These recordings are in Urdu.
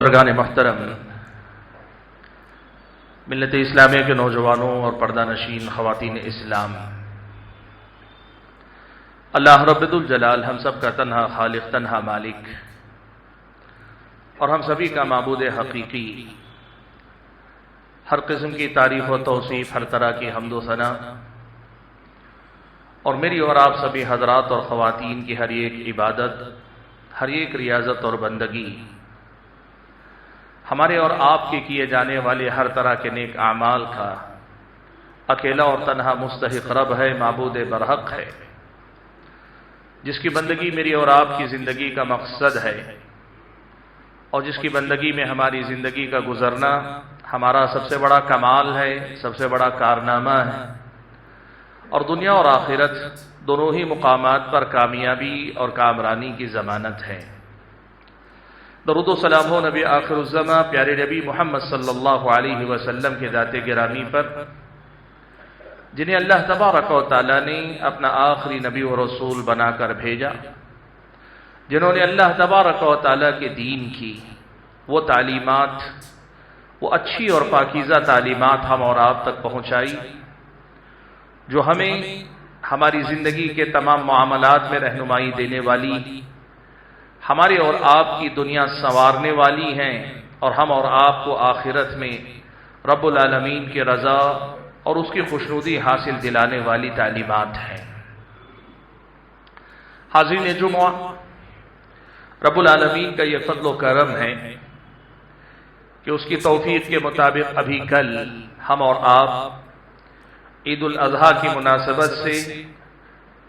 برگان محترم، ملت اسلامیہ کے نوجوانوں اور پردہ نشین خواتین اسلام، اللہ رب الجلال ہم سب کا تنہا خالق، تنہا مالک اور ہم سبھی کا معبود حقیقی، ہر قسم کی تعریف و توصیف، ہر طرح کی حمد و ثنا، اور میری اور آپ سبھی حضرات اور خواتین کی ہر ایک عبادت، ہر ایک ریاضت اور بندگی، ہمارے اور آپ کے کیے جانے والے ہر طرح کے نیک اعمال کا اکیلا اور تنہا مستحق رب ہے، معبود برحق ہے، جس کی بندگی میری اور آپ کی زندگی کا مقصد ہے، اور جس کی بندگی میں ہماری زندگی کا گزرنا ہمارا سب سے بڑا کمال ہے، سب سے بڑا کارنامہ ہے، اور دنیا اور آخرت دونوں ہی مقامات پر کامیابی اور کامرانی کی ضمانت ہے۔ درود و سلام ہو نبی آخر الزماں پیارے نبی محمد صلی اللہ علیہ وسلم کے ذات گرامی پر، جنہیں اللہ تبارک و تعالیٰ نے اپنا آخری نبی و رسول بنا کر بھیجا، جنہوں نے اللہ تبارک و تعالیٰ کے دین کی وہ تعلیمات، وہ اچھی اور پاکیزہ تعلیمات ہم اور آپ تک پہنچائی، جو ہمیں ہماری زندگی کے تمام معاملات میں رہنمائی دینے والی، ہمارے اور آپ کی دنیا سنوارنے والی ہیں، اور ہم اور آپ کو آخرت میں رب العالمین کی رضا اور اس کی خوشنودی حاصل دلانے والی تعلیمات ہیں۔ حاضرین جمعہ، رب العالمین کا یہ فضل و کرم ہے کہ اس کی توفیق کے مطابق ابھی کل ہم اور آپ عید الاضحیٰ کی مناسبت سے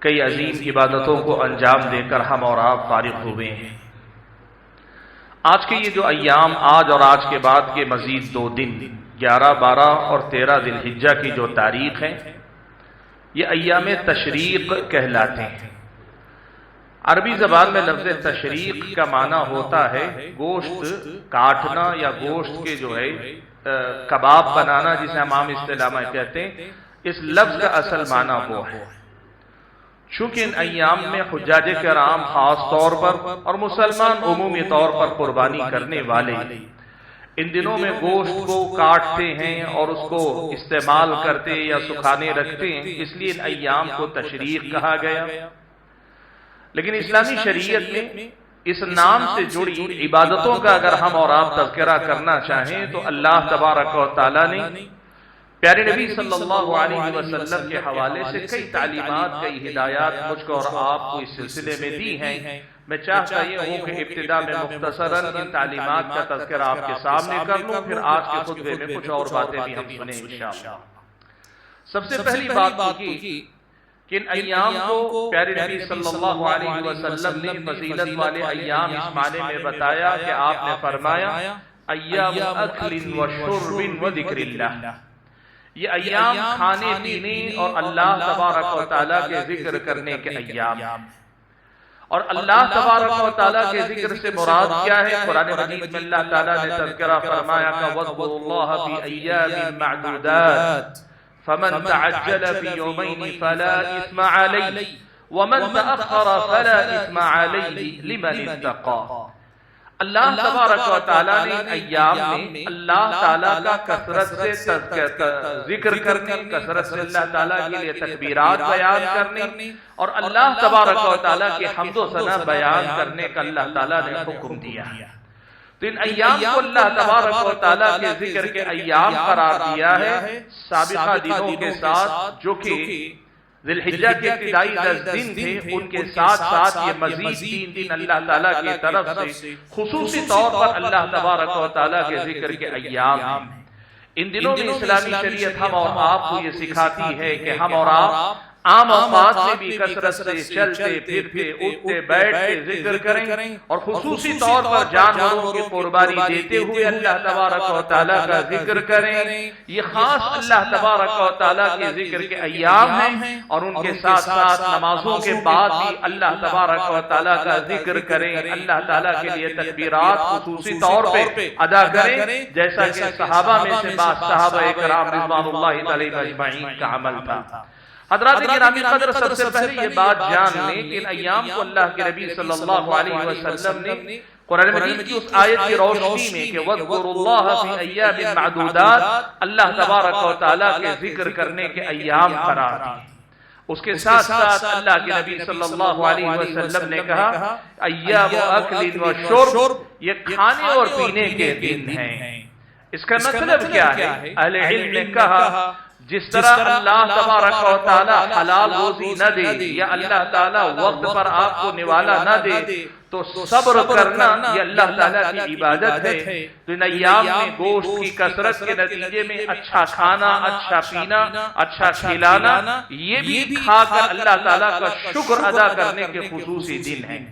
کئی عظیم عبادتوں کو انجام دے کر ہم اور آپ فارغ ہوئے ہیں۔ آج کے یہ جو ایام، آج اور آج کے بعد کے مزید 2 دن 11، 12 اور 13 ذی الحجہ کی جو تاریخ ہے، یہ ایام تشریق کہلاتے ہیں۔ عربی زبان میں لفظ تشریق کا معنی ہوتا ہے گوشت کاٹنا یا گوشت کے جو ہے کباب بنانا، جسے ہم عام اصطلاح میں کہتے ہیں۔ اس لفظ کا اصل معنی وہ ہے۔ چونکہ ان ایام میں حجاج کرام خاص طور پر اور مسلمان عمومی طور پر قربانی کرنے والے ان دنوں میں گوشت کو کاٹتے ہیں اور اس کو استعمال کرتے یا سکھانے رکھتے ہیں، اس لیے ان ایام کو تشریق کہا گیا۔ لیکن اسلامی شریعت میں اس نام سے جڑی عبادتوں کا اگر ہم اور آپ تذکرہ کرنا چاہیں تو اللہ تبارک و تعالیٰ نے پیارے نبی صلی اللہ علیہ وسلم کے حوالے سے کئی تعلیمات، کئی ہدایات مجھ کو اور آپ کو اس سلسلے میں دی ہیں۔ میں چاہتا یہ ہوں کہ ابتدا میں مختصراً ان تعلیمات کا تذکرہ آپ کے سامنے کر لوں، پھر آج کے خطبے میں کچھ اور باتیں بھی ہم سنیں انشاءاللہ۔ سب سے پہلی بات کی کہ ان ایام کو پیارے نبی صلی اللہ علیہ وسلم نے فضیلت والے ایام اس معنی میں بتایا کہ آپ نے فرمایا ایام اکل و شرب و ذکر اللہ، یہ ایام کھانے پینے اور اللہ تبارک و تعالیٰ کے ذکر کرنے کے ایام، اور اللہ تبارک و تعالیٰ کے ذکر سے مراد کیا ہے؟ قرآن مجید میں اللہ تعالیٰ نے تذکرہ فرمایا کہ وَاذْكُرُوا اللَّهَ فِي أَيَّامٍ مَّعْدُودَاتٍ فَمَن تَعَجَّلَ فِي يَوْمَيْنِ فَلَا إِثْمَ عَلَيْهِ وَمَن تَأَخَّرَ فَلَا إِثْمَ عَلَيْهِ لِمَنِ اتَّقَىٰ۔ اللہ تبارک و تعالیٰ نے ایام میں اللہ تعالیٰ کا کثرت سے ذکر کرنے، کثرت سے اللہ تعالیٰ کے لیے تکبیرات بیان کرنے، اور اللہ تبارک و تعالیٰ کے حمد و ثنا بیان کرنے کا اللہ تعالیٰ نے حکم دیا۔ تو ان ایام کو اللہ تبارک و تعالیٰ کے ذکر کے ایام قرار دیا ہے، سابقہ دنوں کے ساتھ، جو کہ ذی الحجہ کے ابتدائی 10 دن تھے، ان کے ساتھ ساتھ یہ مزید 3 دن اللہ تعالیٰ کی طرف سے خصوصی طور پر اللہ تبارک و تعالیٰ کے ذکر کے ایام ہیں۔ ان دنوں میں اسلامی شریعت ہم اور آپ کو یہ سکھاتی ہے کہ ہم اور آپ عام اوقات میں بھی کثرت سے چلتے پھرتے اٹھتے بیٹھتے ذکر کریں، اور خصوصی طور پر جانوروں کی قربانی دیتے ہوئے اللہ تبارک و تعالیٰ کا ذکر کریں۔ یہ خاص اللہ تبارک و تعالیٰ کے ذکر کے ایام ہیں، اور ان کے ساتھ ساتھ نمازوں کے بعد بھی اللہ تبارک و تعالیٰ کا ذکر کریں، اللہ تعالیٰ کے لیے تکبیرات خصوصی طور پہ ادا کریں، جیسا کہ صحابہ میں سے بعض صحابہ کرام رضوان اللہ علیہم اجمعین کا عمل تھا۔ حضرات گرامی قدر، سب سے پہلے یہ بات جان لیں کہ ان ایام کو اللہ کے نبی صلی اللہ علیہ وسلم نے قرآن مجید کی اس آیت کی روشنی میں کہ وَاذْكُرُوا اللَّهَ فِي أَيَّامٍ مَعْدُودَاتٍ، اللہ تبارک و تعالیٰ کے ذکر کرنے کے ایام قرار دیے۔ اس کے ساتھ ساتھ اللہ کے نبی صلی اللہ علیہ وسلم نے کہا ایام اکل و شرب، یہ کھانے اور پینے کے دن ہیں۔ اس کا مطلب کیا ہے؟ اہل علم نے کہا جس طرح اللہ تبارک و تعالی حلال روزی نہ دے یا اللہ تعالی وقت پر آپ کو نوالا نہ دے تو صبر کرنا یہ اللہ تعالیٰ کی عبادت ہے۔ تو ان ایام میں گوشت کی کثرت کے نتیجے میں اچھا کھانا، اچھا پینا، اچھا کھلانا، یہ بھی کھا کر اللہ تعالیٰ کا شکر ادا کرنے کے خصوصی دن ہیں۔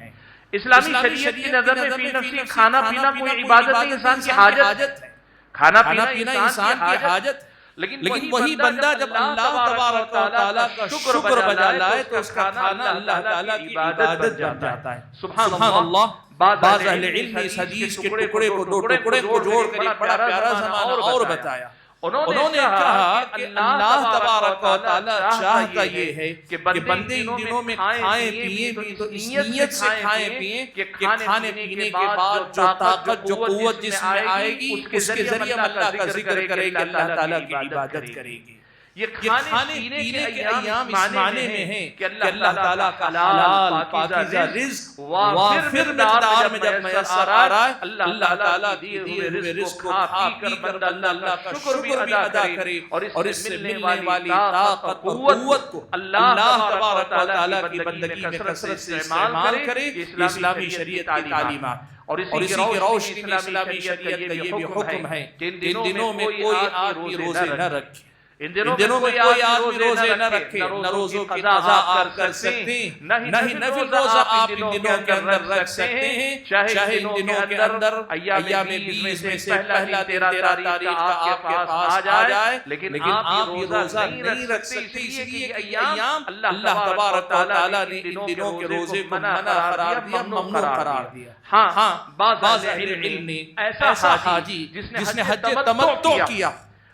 اسلامی شریعت کی نظر میں فی نفسی کھانا پینا کوئی عبادت نہیں، انسان کی حاجت ہے۔ کھانا پینا انسان کی حاجت، لیکن وہی بندہ جب اللہ تبارک و تعالیٰ کا شکر بجا لائے تو اس کا کھانا اللہ تعالیٰ کی عبادت بن جاتا ہے۔ سبحان اللہ۔ بعض اہل علم نے اس حدیث کے ٹکڑے کو دو ٹکڑے کو جوڑ کر ایک بڑا پیارا زمانہ اور بتایا۔ انہوں نے کہا کہ اللہ تبارک و تعالیٰ چاہتا یہ ہے کہ بندے ان دنوں میں کھائیں پیئیں بھی تو اس نیت سے کھائیں پیئیں کہ کھانے پینے کے بعد جو طاقت جو قوت جس میں آئے گی اس کے ذریعے اللہ کا ذکر کرے گی، اللہ تعالیٰ کی عبادت کرے گی۔ یہ کھانے پینے کے ایام اس معنی میں ہیں کہ اللہ تعالیٰ کا حلال پاکیزہ رزق وافر مقدار میں جب میسر آ رہا ہے، اللہ تعالیٰ دیے ہوئے رزق کو کھا پی کر بندہ اللہ کا شکر بھی ادا کرے اور اس سے ملنے والی طاقت و قوت کو اللہ تبارک و تعالیٰ کی بندگی میں کثرت سے استعمال کرے۔ یہ اسلامی شریعت کی تعلیمات اور اسی کی روشنی میں اسلامی شریعت کا یہ بھی حکم ہے کہ ان دنوں میں کوئی آدمی روزے نہ رکھے۔ ان دنوں میں کوئی آدمی روزے نہ رکھے، نہ روزوں کی قضا آپ کر سکتے ہیں، نہ ہی نفل روزہ آپ ان دنوں کے اندر رکھ سکتے ہیں، چاہے ان دنوں کے اندر ایام 20 میں سے پہلا 13 تاریخ کا آپ کے پاس آ جائے، لیکن آپ یہ روزہ نہیں رکھ سکتے، اس لیے کہ ایام اللہ تبارک و تعالیٰ نے ان دنوں کے روزے کو منع قرار دیا، ممنوع قرار دیا۔ ہاں، بعض علم نے ایسا حاجی جس نے حج تمتع کیا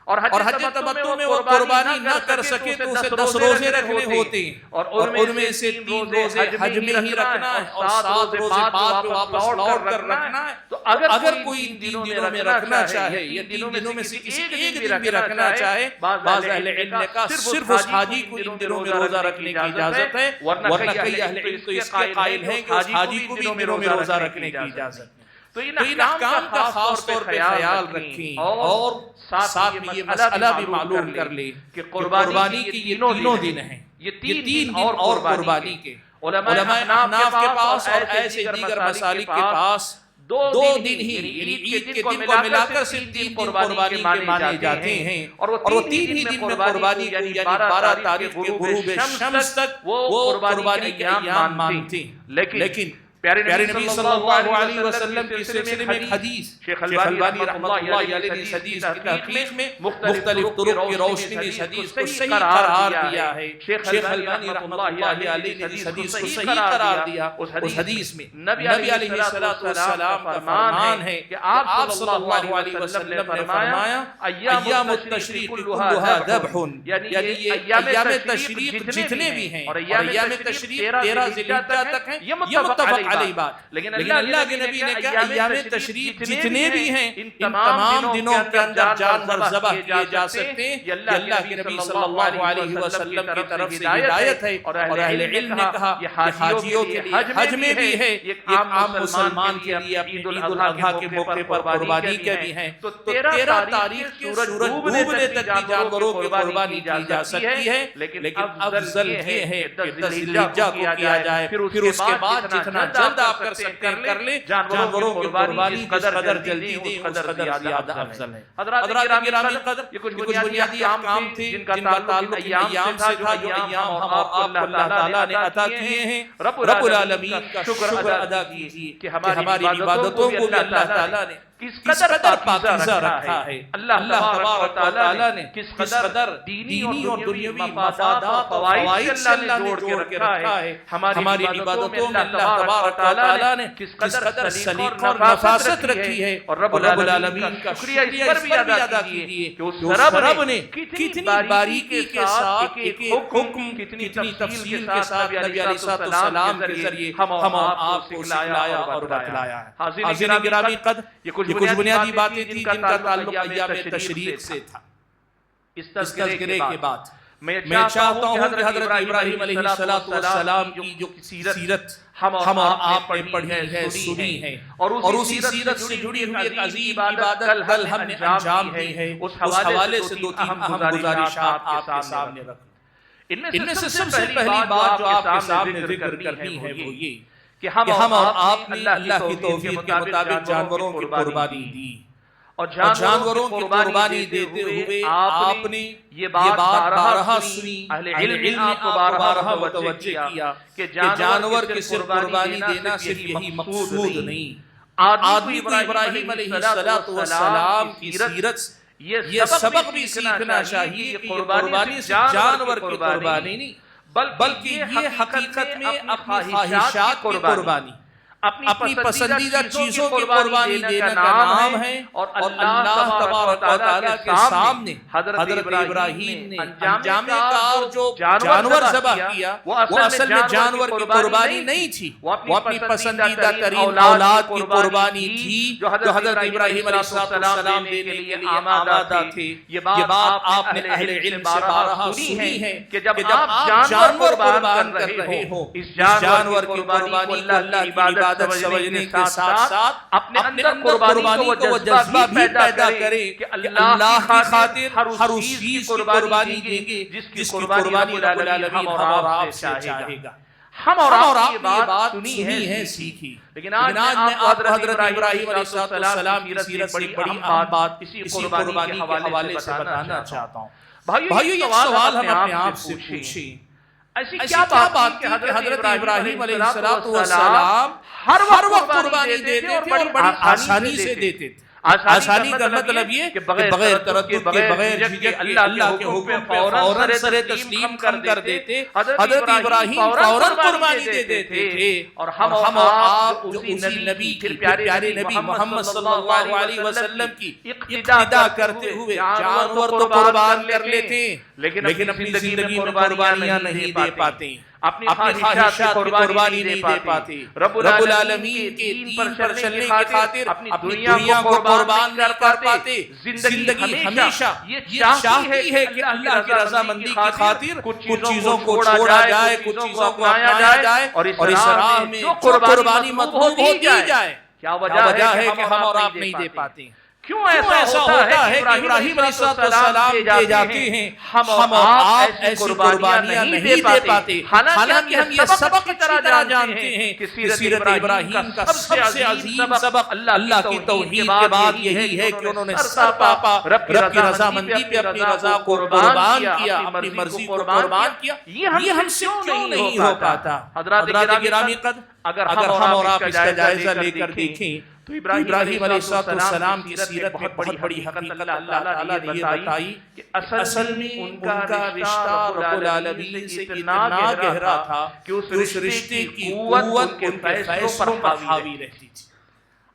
اور حج تمتع میں وہ قربانی نہ کر سکے تو اسے 10 روزے رکھنے ہوتے ہیں، اور ان میں سے 3 روزے حج میں ہی رکھنا ہے اور 7 روزے بعد میں واپس لوٹ کر رکھنا ہے۔ تو اگر کوئی ان دنوں میں رکھنا چاہے یا 3 دنوں میں سے کسی ایک دن بھی رکھنا چاہے، بعض اہل علم نے کہا صرف اس حاجی کو ان دنوں میں روزہ رکھنے کی اجازت ہے، ورنہ کئی اہل علم تو اس کے قائل ہیں کہ اس حاجی کو بھی ان دنوں میں روزہ رکھنے کی اجازت ہے۔ تو ان احکام کا خاص طور پہ خیال رکھیں اور ساتھ میں یہ مسئلہ بھی معلوم کر لیں کہ قربانی کے یہ تینوں دن ہیں، یہ 3 دن اور قربانی کے۔ علماء احناف کے پاس اور ایسے دیگر مسالک کے پاس 2 دن ہی یعنی عید کے دن کو ملا کر صرف 3 قربانی کے مانے جاتے ہیں، اور وہ 3 ہی دن میں قربانی کو یعنی 12 تاریخ کے غروب شمس تک وہ قربانی کے ایام مانتے ہیں۔ لیکن پیارے نبی صلی اللہ علیہ وسلم کے سلسلے میں ایک حدیث شیخ البانی رحمۃ اللہ علیہ نے اس حدیث کی تحقیق میں مختلف طرق کی روشنی میں اس حدیث کو صحیح قرار دیا ہے۔ شیخ البانی رحمۃ اللہ علیہ نے اس حدیث کو صحیح قرار دیا۔ اس حدیث میں نبی علیہ السلام کا فرمان ہے کہ آپ صلی اللہ علیہ وسلم نے فرمایا ایام التشریق کلھا ذبح، یعنی یہ ایام تشریق جتنے بھی ہیں اور ایام تشریق 13 ذی الحجہ تک ہیں، یہ متفق علیہ بات، لیکن اللہ کے نبی نے کہا ایام تشریق جتنے بھی ہیں ان تمام دنوں کے اندر جانور ذبح کیے جا سکتے ہیں۔ یہ اللہ کے نبی صلی اللہ علیہ وسلم کی طرف سے ہدایت ہے، اور اہل علم نے کہا یہ حاجیوں کے لیے حج میں بھی ہے، ایک عام مسلمان کے لیے عید الاضحیٰ کے موقع پر قربانی کے بھی ہیں۔ تو 13 تاریخ کے سورج ڈوبنے تک بھی جانوروں کی قربانی کی جا سکتی ہے، لیکن افضل یہ ہے کہ 10 ذی الحجہ کو کیا جائے، پھر اس کے بعد جتنا جلد آپ کر سکتے ہیں کر لیں۔ جانوروں کی قربانی جس قدر جلدی دیں اس قدر زیادہ افضل ہے۔ حضرات گرامی قدر، یہ کچھ بنیادی احکام تھے جن کا تعلق ایام سے تھا، جو ایام ہم آپ کو اللہ تعالیٰ نے عطا کیے ہیں۔ رب العالمین کا شکر ادا کیجیے کہ ہماری عبادتوں کو بھی اللہ تعالیٰ نے کس قدر پاکیزہ رکھا ہے، اللہ تبارک و تعالیٰ نے کس قدر دینی اور دنیاوی مفادات اور فوائد سے اللہ نے جوڑ کے رکھا ہے، ہماری عبادتوں میں اللہ تبارک و تعالیٰ نے کس قدر سلیقہ اور نفاست رکھی ہے، اور رب العالمین کا شکریہ اس پر بھی ادا کیجئے کہ اس رب نے کتنی باریکی کے ساتھ ایک حکم کتنی تفصیل کے ساتھ نبی علیہ السلام کے ذریعے ہم اور آپ کو سکھلایا اور بتلایا ہے۔ حاضرین گرامی قدر، یہ کچھ بنیادی باتیں تھیں جن کا تعلق ایام تشریق سے تھا۔ اس تذکرے کے بعد میں چاہتا ہوں کہ حضرت ابراہیم علیہ السلام کی جو سیرت ہم اور آپ نے پڑھی ہے، سنی ہے، اور اسی سیرت سے جڑی ہوئی ایک عظیم عبادت کل ہم نے انجام دی ہے، اس حوالے سے دو تین اہم گزارشات آپ کے سامنے رکھ۔ ان میں سے سب سے پہلی بات جو آپ کے سامنے ذکر کرنی ہے وہ یہ کہ ہم اور آپ نے اللہ کی توفیق کے مطابق جانوروں کی قربانی دی، اور جانوروں کی قربانی دیتے ہوئے آپ نے یہ بات بارہا سنی، اہل علم نے آپ کو بارہا متوجہ کیا کہ جانور کی صرف قربانی دینا صرف یہی مقصود نہیں، آدمی کو ابراہیم علیہ السلام کی سیرت یہ سبق بھی سیکھنا چاہیے کہ قربانی صرف جانور کی قربانی نہیں بلکہ یہ حقیقت میں اپنی خواہشات کی قربانی، اپنی پسندیدہ چیزوں کی قربانی دینے کا نام ہے، اور اللہ تبارک و تعالیٰ کے سامنے حضرت ابراہیم نے انجام کار جو جانور ذبح کیا وہ اصل میں جانور کی قربانی نہیں تھی، وہ اپنی پسندیدہ ترین اولاد کی قربانی تھی جو حضرت ابراہیم علیہ السلام دینے کے لیے آمادہ تھے۔ یہ بات آپ نے اہل علم سے بارہا سنی ہے کہ جب آپ جانور قربان کر رہے ہو، اس جانور کی قربانی کو اللہ کی عبادت سمجھنے کے ساتھ ساتھ اپنے اندر قربانی کو وہ جذبہ بھی پیدا کرے کہ اللہ کی خاطر ہر اس چیز کی قربانی دیں گے جس کی قربانی رب العالمین ہم اور آپ سے چاہے گا۔ ہم اور آپ یہ بات سنی ہے، سیکھی، لیکن آج میں آپ کو حضرت ابراہیم علیہ السلام کی سیرت سے بڑی اہم بات اسی قربانی کے حوالے سے بتانا چاہتا ہوں۔ بھائیو، یہ سوال ہم اپنے آپ سے پوچھیں، ایسی کیا بات کہ حضرت ابراہیم علیہ السلام ہر وقت قربانی دیتے تھے اور بڑی آسانی سے دیتے تھے؟ آسانی کا مطلب یہ کہ بغیر تردد کے، بغیر جھجک کے اللہ کے حکم پہ فوراً سر تسلیم کر دیتے۔ حضرت ابراہیم فوراً قربانی دے دیتے تھے، اور ہم اور آپ جو اسی نبی کی، پیارے نبی محمد صلی اللہ علیہ وسلم کی اقتداء کرتے ہوئے جانور تو قربان کر لیتے لیکن اپنی زندگی میں قربانیاں نہیں دے پاتے، اپنی خواہشات کی قربانی نہیں دے پاتے، رب العالمین کے دین پر چلنے کی خاطر اپنی دنیا کو قربان نہیں کر پاتے۔ زندگی ہمیشہ یہ چاہتی ہے کہ اللہ کی رضامندی کی خاطر کچھ چیزوں کو چھوڑا جائے، کچھ چیزوں کو اپنایا جائے، اور اس راہ میں جو قربانی مطلوب ہو دی جائے۔ کیا وجہ ہے کہ ہم اور آپ نہیں دے پاتے؟ کیوں ایسا ہوتا ہے کہ ابراہیم علیہ السلام دے جاتے ہیں، ہم اور آپ ایسی قربانیاں نہیں دے پاتے؟ حالانکہ ہم یہ سبق کی طرح جانتے ہیں کہ سیرت ابراہیم کا سب سے عظیم سبق اللہ کی توحید کے بعد یہی ہے کہ انہوں نے سر پاپا رب کی رضامندی پہ اپنی رضا کو قربان کیا، اپنی مرضی کو قربان کیا۔ یہ ہم سے کیوں نہیں ہو پاتا؟ حضرات گرامی قدر، اگر ہم اور آپ اس کا جائزہ لے کر دیکھیں تو ابراہیم علیہ السلام کی سیرت میں بہت بڑی حقیقت اللہ تعالیٰ نے یہ بتائی کہ اصل میں ان کا رشتہ رب العالمین سے اتنا گہرا تھا کہ اس رشتے کی قوت ان کے فیصلوں پر حاوی رہتی تھی۔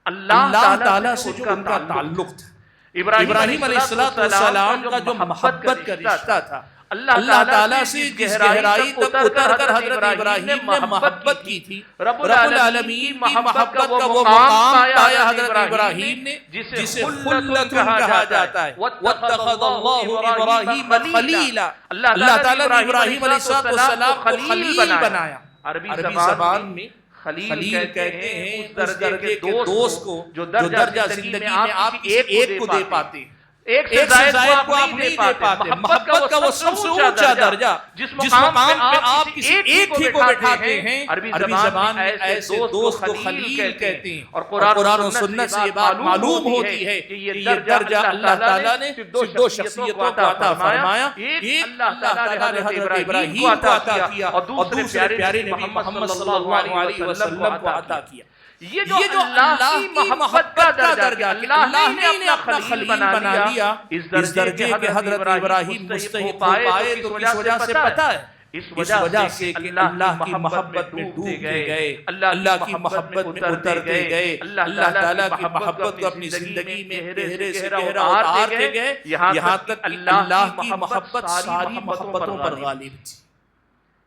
اللہ تعالیٰ سے جو ان کا تعلق تھا، ابراہیم علیہ السلام کا جو محبت کا رشتہ تھا، اللہ تعالیٰ سے جس گہرائی تک اتر کر حضرت ابراہیم نے محبت کی تھی، رب العالمین کی محبت کا وہ مقام پایا حضرت ابراہیم نے جسے خلت کہا جاتا ہے۔ وَاتَّخَذَ اللَّهُ إِبْرَاهِيمَ خَلِيلًا، اللہ تعالیٰ نے ابراہیم علیہ السلام کو خلیل بنایا۔ عربی زبان میں خلیل کہتے ہیں اس درجے کے دوست کو جو درجہ زندگی میں آپ ایک کو دے پاتے، ایک سے زائد کو آپ نہیں دے پاتے۔ محبت کا وہ سب سے اونچا درجہ جس مقام پہ آپ کسی ایک ہی کو بٹھاتے ہیں، عربی زبان میں ایسے دوست کو خلیل کہتے ہیں۔ اور قرآن و سنت سے یہ بات معلوم ہوتی ہے کہ یہ درجہ اللہ تعالیٰ نے دو شخصیتوں کو عطا فرمایا، ایک اللہ تعالیٰ نے حضرت ابراہیم کو عطا کیا اور دوسرے پیارے نبی محمد صلی اللہ علیہ وسلم کو عطا کیا۔ یہ جو اللہ کی محبت کا درجہ اللہ نے اپنا خلیل بنا لیا، اس درجے کے حضرت ابراہیم مستحق ہو پائے تو کس وجہ سے پتہ ہے؟ اس وجہ سے کہ اللہ کی محبت میں ڈوبتے گئے، اللہ کی محبت میں اترتے گئے، اللہ تعالیٰ کی محبت کو اپنی زندگی میں گہرے سے گہرا اتارتے گئے، یہاں تک اللہ کی محبت ساری محبتوں پر غالب تھی۔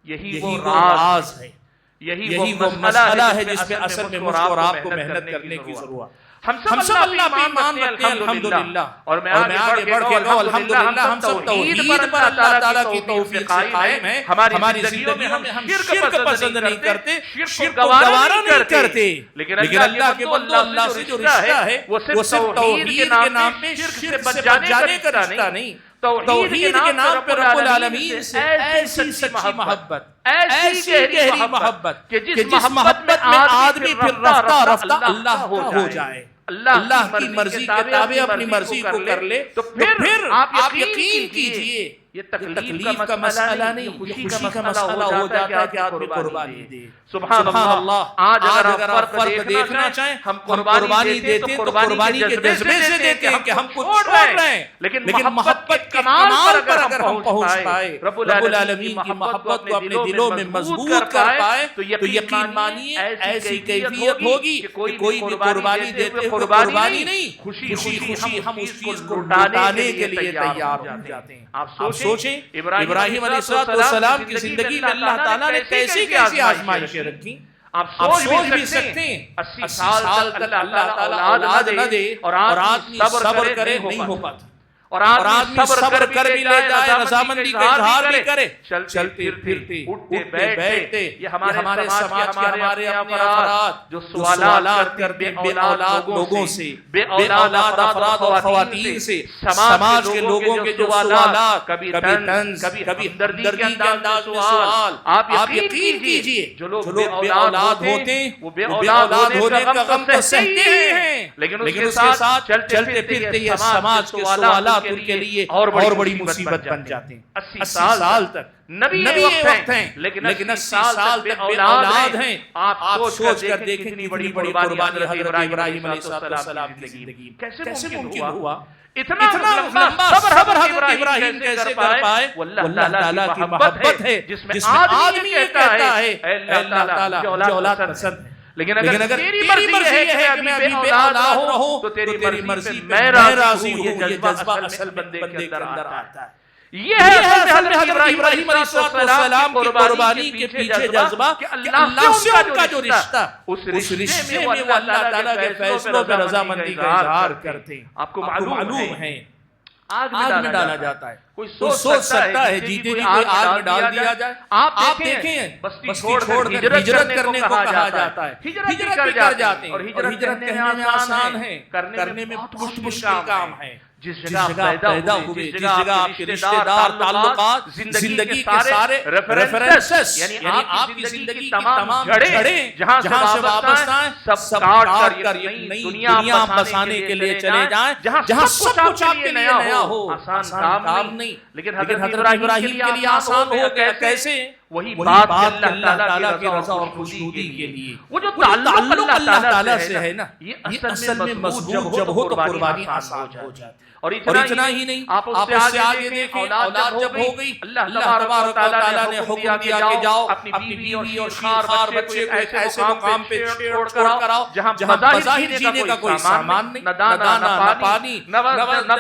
یہی وہ راز ہے، یہی وہ مسئلہ ہے جس میں اصل میں مجھ کو اور آپ کو محنت کرنے کی ضرورت ہے۔ ہم سب اللہ پہ ایمان رکھتے ہیں الحمدللہ، اور میں آگے بڑھ کے کہوں الحمدللہ ہم سب توحید پر اللہ تعالیٰ کی توفیق سے قائم ہیں۔ ہماری زندگیوں میں ہم شرک پسند نہیں کرتے، شرک کو گوارا نہیں کرتے، لیکن اللہ کے بندوں اللہ سے جو رشتہ ہے وہ صرف توحید کے نام پہ شرک سے بچ جانے کا رشتہ نہیں، توحید کے نام پہ رب العالمین سے ایسی سچی محبت، ایسی گہری محبت کہ جس محبت میں آدمی پھر رفتہ رفتہ اللہ ہو جائے، اللہ کی مرضی کے تابع اپنی مرضی کو کر لے، تو پھر آپ یقین کیجئے یہ تکلیف کا مسئلہ نہیں، خوشی کا مسئلہ ہو جاتا ہے کہ آدمی قربانی دے۔ سبحان اللہ، آج اگر آپ فرق دیکھنا چاہیں، ہم قربانی دیتے ہیں تو قربانی کے جذبے سے دیتے ہیں کہ ہم کچھ چھوڑ رہے ہیں، لیکن محبت کے کمال پر اگر ہم پہنچ پائے، رب العالمین کی محبت کو اپنے دلوں میں مضبوط کر پائے، تو یقین مانیے ایسی کیفیت ہوگی کہ کوئی بھی قربانی دیتے ہوئے قربانی نہیں، خوشی خوشی ہم اس چیز کو لوٹانے کے لیے تیار ہو جاتے ہیں۔ آپ سوچیں ابراہیم علیہ السلام کی زندگی میں اللہ تعالیٰ نے کیسی کیسی آزمائشیں رکھی، آپ سوچ بھی سکتے ہیں 80 سال تک اللہ تعالیٰ اولاد نہ دے اور آدمی صبر کرے نہیں ہو پاتا، اور آدمی صبر کر بھی لے جائے، رضامندی کا اظہار بھی کرے، چلتے پھرتے اٹھتے بیٹھتے، یہ ہمارے سماج کے ہمارے اپنے افراد جو سوالات کرتے بے اولاد لوگوں سے، بے اولاد افراد اور خواتین سے، سماج کے لوگوں کے جو سوالات، کبھی طنز کبھی ہمدردی کے انداز میں سوال، آپ یقین کیجئے جو لوگ بے اولاد ہوتے ہیں وہ بے اولاد ہونے کا غم تو سہتے ہیں، لیکن اس کے ساتھ چلتے پھرتے یہ سماج کے سوالات ان کے لیے اور بڑی مصیبت بن جاتے ہیں۔ 80 سال تک نبی وقت ہیں، لیکن 80 سال تک بے اولاد ہیں۔ آپ سوچ کر دیکھیں کتنی بڑی قربانی حضرت ابراہیم علیہ السلام کی زندگی کیسے ممکن ہوا، اتنا لمبا صبر حضرت ابراہیم کیسے کر پائے؟ وہ اللہ تعالیٰ کی محبت ہے جس میں آدمی یہ کہتا ہے اے اللہ تعالیٰ جو اولاد پسند ہے، لیکن اگر تیری مرضی ہے کہ میں ابھی بے اولاد رہوں تو تیری مرضی میں راضی ہوں، یہ جذبہ اصل بندے کے اندر آتا ہے۔ یہ ہے حضرت ابراہیم علیہ السلام کی قربانی کے پیچھے جذبہ کہ اللہ سے ان کا جو رشتہ، اس رشتے میں وہ اللہ تعالیٰ کے فیصلوں پر رضامندی کا اظہار کرتے ہیں۔ آپ کو معلوم ہے آگ میں ڈالا جاتا ہے، کوئی سوچ سکتا ہے جیتے جی کوئی آگ میں ڈال دیا جائے؟ آپ دیکھیں بستی چھوڑ کر ہجرت کرنے کو کہا جاتا ہے، ہجرت بھی کر جاتے ہیں، اور ہجرت کرنے میں آسان ہے، کرنے میں بہت مشکل کام ہے۔ جس جگہ پیدا ہوئے، جس جگہ آپ کے رشتہ دار تعلقات، زندگی کے سارے ریفرنسز، یعنی آپ کی زندگی کی تمام جڑیں جہاں سے وابستہ ہیں، سب کاٹ کر نئی دنیا بسانے کے لیے چلے جائیں، جہاں سب کچھ آپ کے لیے نیا ہو۔ آسان کام نہیں، لیکن حضرت ابراہیم کے لیے آسان ہو گیا کیسے؟ وہی بات اللہ تعالیٰ کی رضا اور خوشنودی کے لیے، وہ جو تعلق اللہ تعالیٰ سے ہے نا، یہ اصل میں مضبوط جب ہو تو قربانی آسان ہو جاتی ہے۔ اور اتنا ہی نہیں، آپ اس سے آگے دیکھیں، اولاد جب ہو گئی، اللہ تبارک و تعالیٰ نے حکم دیا کہ جاؤ اپنی بیوی اور خار بچے کو ایسے مقام پہ چھوڑ کر آؤ جہاں بظاہر جینے کا کوئی سامان نہیں، نہ دانا نہ پانی، نہ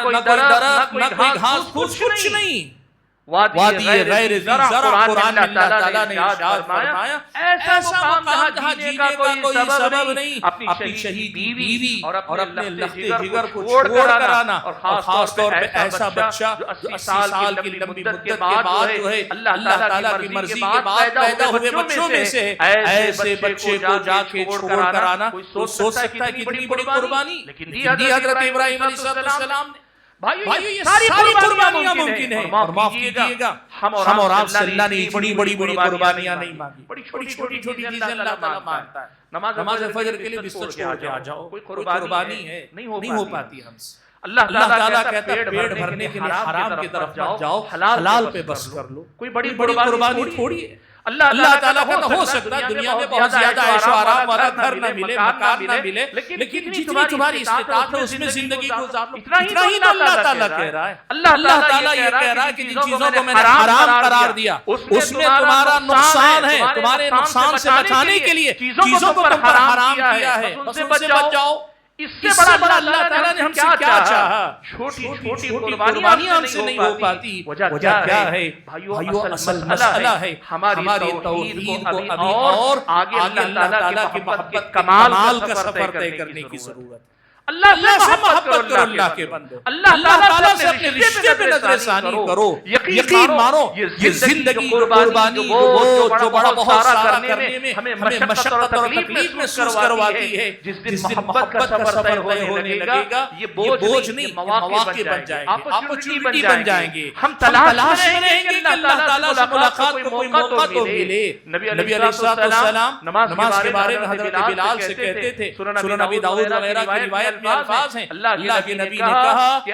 کوئی درخت، نہ کوئی گھاس پھوس، کچھ نہیں۔ وادی غیر ذی زرع، قرآن میں اللہ تعالیٰ نے ارشاد فرمایا ایسا مقام جہاں جینے کا کوئی سبب نہیں، اپنی شہید بیوی اور اپنے لختے جگر کو چھوڑ کر آنا، اور خاص طور پہ ایسا بچہ جو 80 سال کی لمبی مدت کے بعد جو ہے اللہ تعالیٰ کی مرضی کے بعد پیدا ہوئے بچوں میں سے ہے، ایسے بچے کو جا کے چھوڑ کر آنا، کوئی سوچ سکتا ہے کتنی بڑی قربانی، لیکن دی حضرت ابراہیم علیہ السلام نے۔ بھائیو یہ ساری قربانیاں ممکن ہیں، اور معاف کیجئے گا ہم اور آپ سے اللہ نے بڑی قربانیاں نہیں مانگی، بڑی چھوٹی چیزیں اللہ تعالیٰ مانگتا ہے۔ نماز فجر کے لیے بستر چھوڑ کے آ جاؤ، کوئی قربانی ہے نہیں ہو پاتی ہم سے۔ اللہ تعالیٰ کہتا ہے پیٹ بھرنے کے لیے حرام کی طرف جاؤ، حلال پہ بس کر لو، کوئی بڑی قربانی تھوڑی ہے۔ اللہ تعالیٰ کا ہو سکتا ہے دنیا میں بہت زیادہ عیش و آرام والا گھر نہ ملے، مکان نہ ملے، لیکن جتنی تمہاری استطاعت ہے اس میں زندگی گزار لو، اتنا ہی تو اللہ تعالیٰ کہہ رہا ہے۔ اللہ تعالیٰ یہ کہہ رہا ہے کہ جن چیزوں کو میں نے حرام قرار دیا اس میں تمہارا نقصان ہے، تمہارے نقصان سے بچانے کے لیے چیزوں کو تم پر حرام کیا ہے، بس ان سے بچ جاؤ۔ اس سے بڑا اللہ تعالیٰ نے ہم سے کیا چاہا؟ چھوٹی چھوٹی قربانیاں ہم سے نہیں ہو پاتی، وجہ کیا ہے؟ بھائیو اصل مسئلہ ہے ہماری توحید کو ابھی اور آگے اللہ تعالیٰ کی محبت کمال کا سفر طے کرنے کی ضرورت ہے۔ اللہ سے محبت کرو اللہ کے بندو، اللہ تعالیٰ سے اپنے رشتے پہ نظر ثانی کرو، یقین مانو یہ زندگی قربانی جو بڑا بہت سارا کرنے میں ہمیں مشقت اور تکلیف محسوس کرواتی ہے، جس دن محبت کا سفر طے ہونے لگے گا یہ بوجھ نہیں مواقع بن جائیں گے، اپرچونٹی بن جائیں گے۔ ہم تلاش میں رہیں گے کہ اللہ تعالیٰ سے ملاقات کا کوئی موقع تو ملے۔ نبی علیہ السلام نماز کے بارے میں حضرت بلال سے کہتے تھے، سنن ابی داؤد وغیرہ کی روایت میں الفاظ ہیں، اللہ کے نبی نے کہا کہ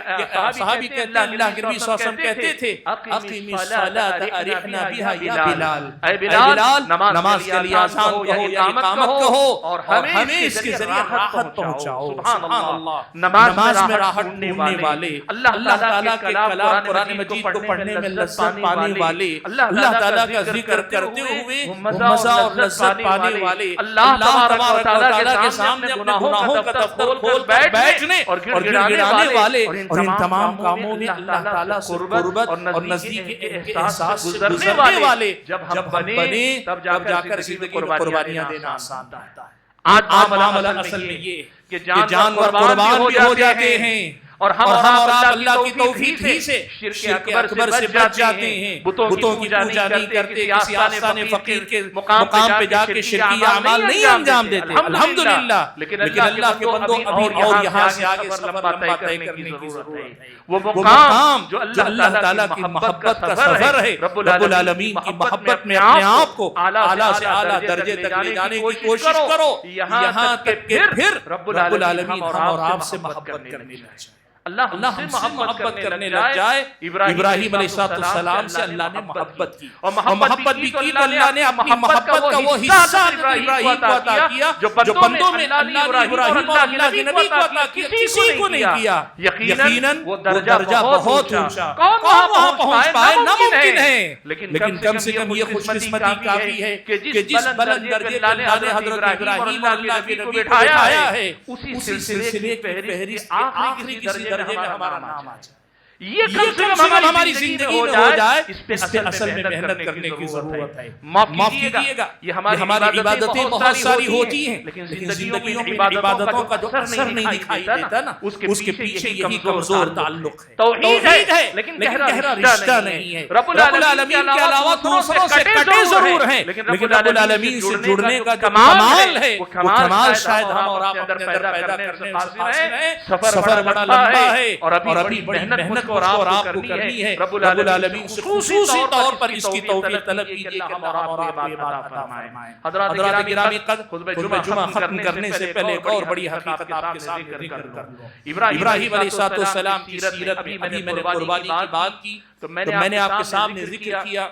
صحابی کہتے ہیں اللہ کے نبی صلی اللہ علیہ وسلم کہتے تھے اقیم الصلاۃ ارحنا بها یا بلال، اے بلال نماز کے لیے آزان کہو یا اقامت کہو اور ہمیں اس کے ذریعے راحت پہنچاؤ۔ سبحان اللہ، نماز میں راحت ڈھونڈنے والے، اللہ تعالیٰ کے کلام قرآن مجید کو پڑھنے میں لذت پانے والے، اللہ تعالیٰ کا ذکر کرتے ہوئے مزہ اور لذت پانے والے، اللہ تبارک و تعالیٰ کے سامنے اپنے گناہوں کا دفتر کھول بیٹھنے اور گڑ گڑانے والے، اور ان تمام کاموں میں اللہ تعالیٰ سے قربت اور نزدیکی کے احساس سے گزرنے والے جب ہم بنے تب جا کر زندگی میں قربانیاں دینا آسان رہتا ہے۔ آج معاملہ اصل میں یہ کہ جانور قربان بھی ہو جاتے ہیں اور ہم اور آپ اللہ کی توفیق سے شرک اکبر سے بچ جاتے ہیں، بتوں کی پوجا نہیں کرتے، کسی آستان فقیر کے مقام پہ جا کے شرکی اعمال نہیں انجام دیتے، الحمدللہ۔ لیکن اللہ کے بندوں ابھی اور یہاں سے آگے سفر لمبا طے کرنے کی ضرورت ہے۔ وہ مقام جو اللہ تعالیٰ کی محبت کا سفر ہے، رب العالمین کی محبت میں اپنے آپ کو اعلیٰ سے اعلیٰ درجے تک لے جانے کی کوشش کرو، یہاں تک کہ پھر رب العالمین ہم اور آپ سے محبت کرنے لگ جائے، اللہ ہم سے محبت کرنے لگ جائے۔ ابراہیم علیہ السلام سے اللہ نے محبت کی اور محبت بھی کی تو اللہ نے اپنی محبت کا وہ حصہ ابراہیم کو عطا کیا جو بندوں میں اللہ نے ابراہیم اور اللہ کے نبی کو عطا کیا، کسی کو نہیں کیا۔ یقیناً وہ درجہ بہت اونچا، کون وہاں پہنچ پائے؟ ناممکن ہے، لیکن کم سے کم یہ خوش قسمتی کافی ہے کہ جس بلند درجے پر اللہ نے حضرت ابراہیم اور اللہ کے نبی کو بٹھایا ہے اسی سلسلے کی فہرست کے آخری کسی درجے میں ہمارا نام آ جائے، یہ کم سے کم ہماری زندگی میں ہو جائے، اس پہ اصل میں محنت کرنے کی ضرورت ہے۔ معاف کیجیے گا، یہ ہماری عبادتیں بہت ساری ہوتی ہیں لیکن زندگیوں میں عبادتوں کا جو اثر نہیں دکھائی دیتا نا، اس کے پیچھے یہی کمزور تعلق ہے۔ توحید ہے لیکن گہرا رشتہ نہیں ہے۔ رب العالمین کے علاوہ دوسروں سے کٹے ضرور ہیں لیکن رب العالمین سے جڑنے کا کمال ہے، وہ کمال شاید ہم اور آپ اپنے اندر پیدا کرنے قاصر ہیں۔ سفر بڑا لمبا ہے اور ابھی بڑی محنت اور آپ کو کرنی ہے۔ رب العالمین سے خصوصی طور پر اس کی توفیق طلب کیجئے کہ اللہ اور آپ کو عبادت فرمائے۔ حضرات گرامی قدر، خطبہ جمعہ ختم کرنے سے پہلے ایک اور بڑی حقیقت آپ کے سامنے ذکر کروں۔ ابراہیم علیہ السلام کی سیرت ابھی میں نے قربانی کی بات کی تو میں نے آپ کے سامنے ذکر کیا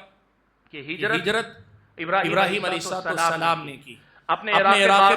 کہ ہجرت ابراہیم علیہ السلام نے کی، اپنے عراق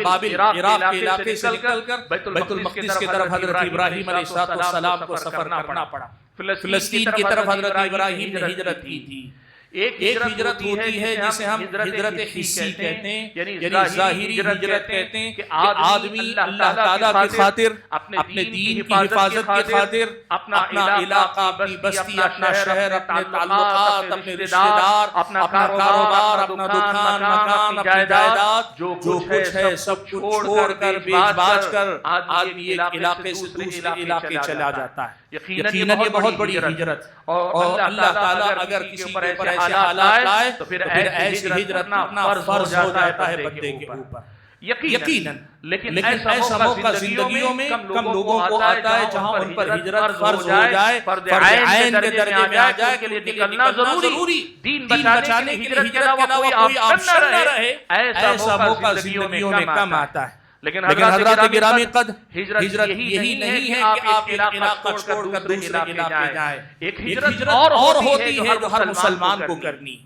بابل عراق کے علاقے سے نکل کر بیت المقدس کی طرف حضرت ابراہیم علیہ السلام کو سفر کرنا پڑا۔ فلسطین کی طرف حضرت ابراہیم نے ہجرت کی تھی۔ ایک ہجرت ہوتی ہے جسے ہم ہجرت حسی کہتے ہیں، یعنی ظاہری ہجرت کہتے ہیں کہ آدمی اللہ تعالیٰ کی خاطر، اپنے دین کی حفاظت کی خاطر اپنا علاقہ، اپنی بستی، اپنا شہر، اپنے تعلقات، اپنے رشتہ دار، اپنا کاروبار، اپنا دکان، مکان، اپنی جائیداد، جو کچھ ہے سب چھوڑ کر بیچ باچ کر آدمی ایک علاقے سے دوسرے علاقے چلا جاتا ہے۔ یقیناً یہ بہت بڑی ہجرت، اور اللہ تعالیٰ اگر کسی کے اوپر ایسے حالات لائے تو پھر ایسی ہجرت اپنا فرض ہو جاتا ہے بندے کے اوپر، یقیناً۔ لیکن ایسا موقع زندگیوں میں کم لوگوں کو آتا ہے جہاں ان پر ہجرت فرض ہو جائے، فرض عین کے درجے میں آ جائے کہ نکلنا ضروری، دین بچانے کے لیے ہجرت کے علاوہ کوئی آپشن نہ رہے، ایسا موقع زندگیوں میں کم آتا ہے۔ لیکن حضرات گرامی قدر، ہجرت یہی نہیں ہے کہ آپ ایک علاقہ چھوڑ کر دوسرے علاقے جائیں، ایک ہجرت اور ہوتی ہے جو ہر مسلمان کو کرنی۔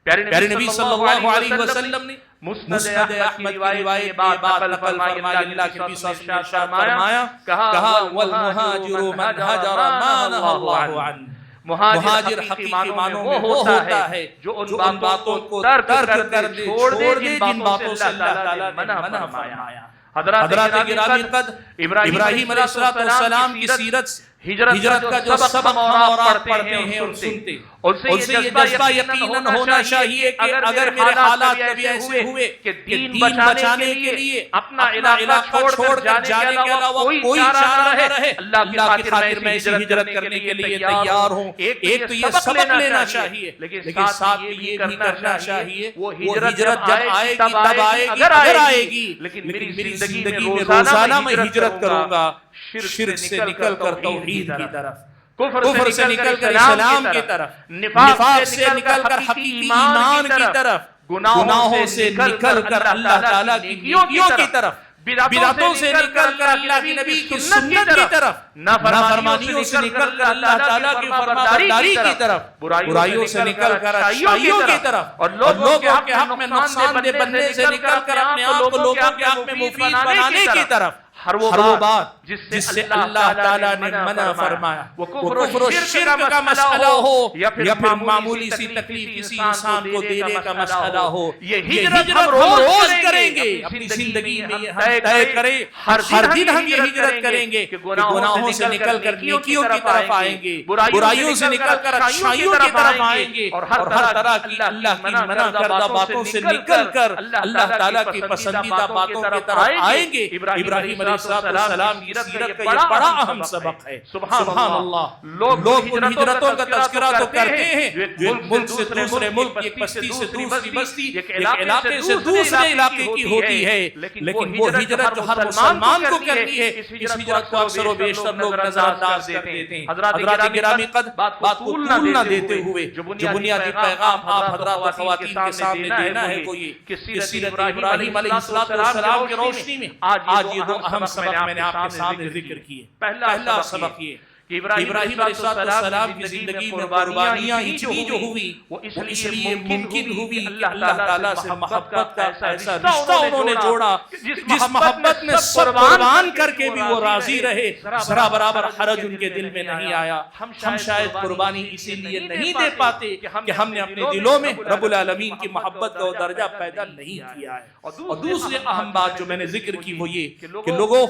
پیارے نبی صلی اللہ علیہ وسلم نے مسند احمد کی روایت میں بات نقل فرمائی، اللہ کے نبی صلی اللہ علیہ وسلم نے ارشاد فرمایا، کہا والمہاجر من ہجر ما نہى اللہ عنہ، مہاجر حقیقی معنوں میں وہ ہوتا ہے جو ان باتوں کو ترک کر دے، چھوڑ دے جن باتوں سے اللہ تعالیٰ نے منع فرمایا۔ حضرات گرامی قدر، ابراہیم علیہ السلام کی سیرت ہجرت کا جو سبق ہم اور آپ پڑھتے ہیں اور سنتے، ان سے یہ جذبہ یقیناً ہونا چاہیے کہ اگر میرے حالات کبھی ایسے ہوئے کہ دین بچانے کے لیے اپنا علاقہ چھوڑ کر جانے کے علاوہ کوئی چارہ نہ رہے، اللہ کی خاطر میں اسی ہجرت کرنے کے لیے تیار ہوں۔ ایک تو یہ سبق لینا چاہیے، لیکن ساتھ یہ بھی کرنا چاہیے وہ ہجرت جب آئے گی تب آئے گی اگر آئے گی، لیکن میری زندگی میں روزانہ میں ہجرت کروں گا شرک سے نکل کر توحید کی طرف، کفر سے نکل کر اسلام کی طرف، نفاق سے نکل کر حقیقی ایمان کی طرف، گناہوں سے نکل کر اللہ تعالیٰ کی نیکیوں کی طرف، بدعتوں سے نکل کر اللہ کی نبی کی سنت کی طرف، نافرمانیوں سے نکل کر اللہ تعالیٰ کی فرمانبرداری کی طرف، برائیوں سے نکل کر اچھائیوں کی طرف، اور لوگوں کے حق میں نقصان دہ بننے سے نکل کر اپنے آپ کو لوگوں کے حق میں مفید بنانے کی طرف، ہر وہ بات جس سے اللہ تعالیٰ نے منع فرمایا، وہ کفر و شرک کا مسئلہ ہو یا پھر معمولی سی تکلیف کسی انسان کو دینے کا مسئلہ ہو، یہ ہجرت ہم روز کریں گے، اپنی زندگی میں ہم طے کریں، ہر دن ہم یہ ہجرت کریں گے کہ گناہوں سے نکل کر نیکیوں کی طرف آئیں گے، برائیوں سے نکل کر اچھائیوں کی طرف آئیں گے، اور ہر طرح کی اللہ کی منع کردہ باتوں سے نکل کر اللہ تعالیٰ کی پسندیدہ باتوں کی طرف آئیں گے۔ ابراہیم علیہ السلام کی سیرت کا یہ بڑا اہم سبق ہے۔ سبحان اللہ، لوگ ان ہجرتوں کا تذکرہ تو کرتے ہیں جو ایک ملک سے دوسرے ملک، ایک بستی سے دوسری بستی، ایک علاقے سے دوسرے علاقے کی ہوتی ہے، لیکن وہ ہجرت جو ہر مسلمان کو کرنی ہے، اس ہجرت کو اکثر و بیشتر لوگ نظر انداز کر دیتے ہیں۔ حضرات گرامی قدر، بات کو طول نہ دیتے ہوئے جو بنیادی پیغام آپ حضرات و خواتین کے سامنے دینا ہے وہ یہ کہ سیرت ابراہیم علیہ السلام کی روشنی میں آج یہ دو اہم سبق میں نے آپ کے سامنے ذکر کیے۔ پہلا سبق یہ کہ ابراہیم علیہ السلام کی زندگی میں قربانیاں اتنی جو ہوئی وہ اس لیے ممکن ہوئی کہ اللہ تعالیٰ سے محبت کا ایسا رشتہ انہوں نے جوڑا جس محبت میں سب قربان کر کے بھی وہ راضی رہے، ذرا برابر حرج ان کے دل میں نہیں آیا۔ ہم شاید قربانی اسی لیے نہیں دے پاتے کہ ہم نے اپنے دلوں میں رب العالمین کی محبت کا درجہ پیدا نہیں کیا ہے۔ اور دوسری اہم بات جو میں نے ذکر کی وہ یہ کہ لوگوں،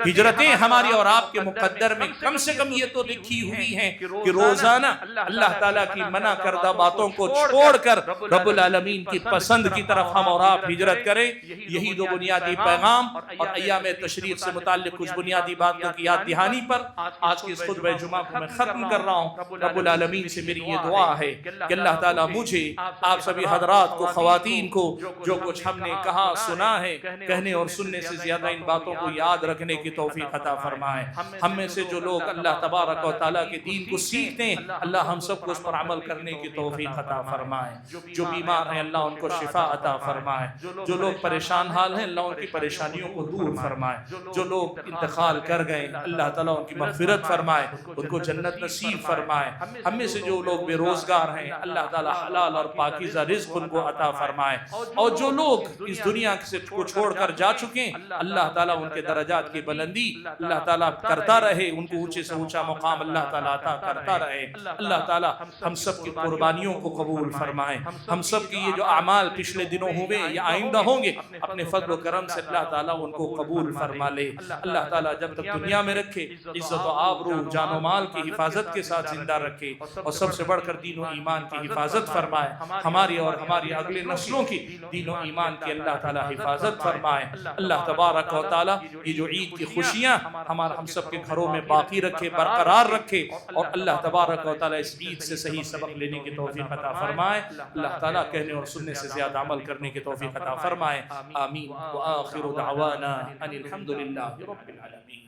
ہجرتیں ہماری اور آپ کے مقدر میں کم سے کم یہ تو لکھی ہوئی ہیں کہ روزانہ اللہ تعالیٰ کی منع کردہ باتوں کو چھوڑ کر رب العالمین کی پسند کی طرف ہم اور آپ ہجرت کریں۔ یہی دو بنیادی پیغام اور ایام تشریق سے متعلق کچھ بنیادی باتوں کی یاد دہانی پر آج کی اس خطبہ جمعہ کو میں ختم کر رہا ہوں۔ رب العالمین سے میری یہ دعا ہے کہ اللہ تعالیٰ مجھے، آپ سبھی حضرات کو، خواتین کو، جو کچھ ہم نے کہا سنا ہے، کہنے اور سننے سے زیادہ ان باتوں کو یاد رکھنے کی توفیق عطا فرمائے۔ ہم میں سے جو لوگ اللہ تبارک و تعالیٰ کے دین کو سیکھتے ہیں، اللہ ہم سب کو اس پر عمل کرنے کی توفیق عطا فرمائے۔ جو بیمار ہیں اللہ ان کو شفا عطا فرمائے، جو لوگ پریشان حال ہیں اللہ ان کی پریشانیوں کو دور فرمائے، جو لوگ انتقال کر گئے اللہ تعالیٰ ان کی مغفرت فرمائے، ان کو جنت نصیب فرمائے۔ ہم میں سے جو لوگ بے روزگار ہیں اللہ تعالیٰ حلال اور پاکیزہ رزق ان کو عطا فرمائے، اور جو لوگ اس دنیا سے کو چھوڑ کر جا چکے ہیں اللہ تعالیٰ ان کے درجات کی بلندی اللہ تعالیٰ کرتا رہے، ان کو اونچے سے اونچا مقام اللہ تعالیٰ عطا کرتا رہے۔ اللہ تعالیٰ ہم سب کی قربانیوں کو قبول فرمائے، ہم سب کی یہ جو اعمال پچھلے دنوں ہوئے یا آئندہ ہوں گے اپنے فضل و کرم سے اللہ تعالیٰ ان کو قبول فرما لے۔ اللہ تعالیٰ جب تک دنیا میں رکھے عزت و آبرو، جان و مال کی حفاظت کے ساتھ زندہ رکھے، اور سب سے بڑھ کر دین و ایمان کی حفاظت فرمائے، ہماری اور ہماری اگلے نسلوں کی دین و ایمان کی اللہ تعالیٰ حفاظت فرمائے۔ اللہ تبارک و تعالیٰ یہ جو عید کی خوشیاں ہم سب کے گھروں میں باقی رکھے، برقرار رکھے، اور اللہ تبارک و تعالیٰ اس عید سے صحیح سبق لینے کی توفیق عطا فرمائے۔ اللہ تعالیٰ کہنے اور سننے سے زیادہ عمل کرنے کی توفیق عطا فرمائے۔ آمین۔ وآخر دعوانا ان الحمد للہ رب العالمین۔